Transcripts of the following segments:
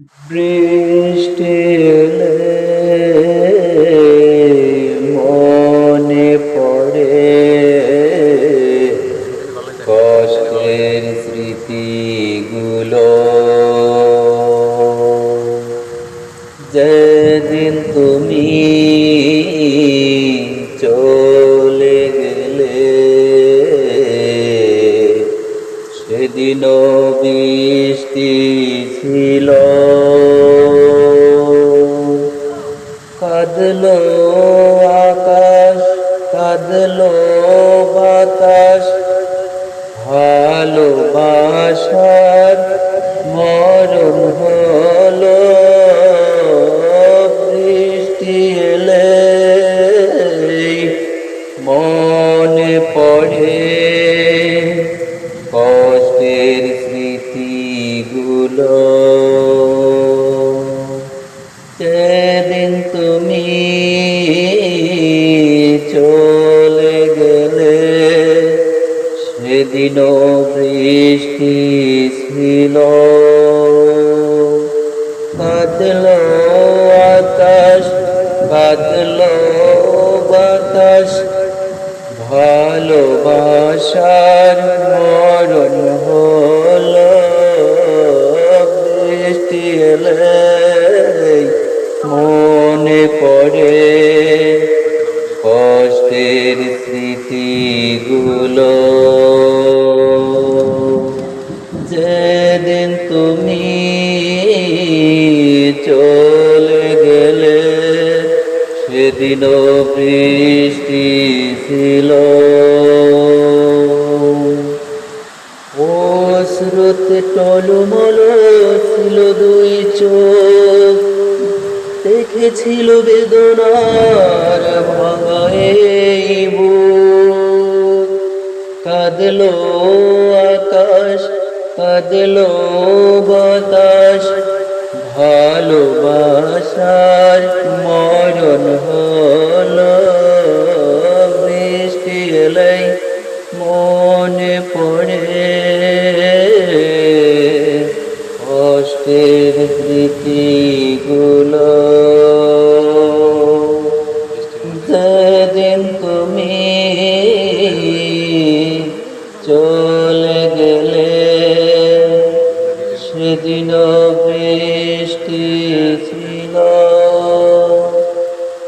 বৃষ্টি এলে মনে পড়ে কষ্টের স্মৃতিগুলো, যেদিন তুমি চলে গেলে সেদিনও বৃষ্টি ছিল। কাঁদলো আকাশ, কাঁদলো বাতাস, ভালোবাসার মরণ হলো। বৃষ্টি এলে মনে পড়ে কষ্টের স্মৃতিগুলো, যেদিন তুমি চলে গেলে সেদিনও বৃষ্টি ছিল। কাঁদলো আকাশ, কাঁদলো বাতাস, ভালোবাসার মরণ হলো। বৃষ্টি এলে মনে পড়ে কষ্টের স্মৃতিগুলো, যেদিন তুমি চলে গেলে সেদিনও বৃষ্টি ছিল। অশ্রুতে টলমল ছিল দুই চোখ, দেখেছিল বেদনার ভাঙা এই বুক। কাঁদলো আকাশ, কাঁদলো বাতাস, ভালোবাসার মরণ হলো। বৃষ্টি এলে মনে পড়ে কষ্টের স্মৃতিগুলো, যেদিন তুমি চলে গেলে সেদিনও বৃষ্টি ছিল।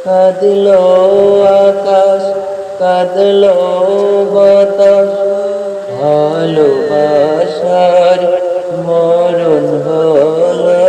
কাঁদলো আকাশ, কাঁদলো বাতাস, ভালোবাসার মরণ হলো।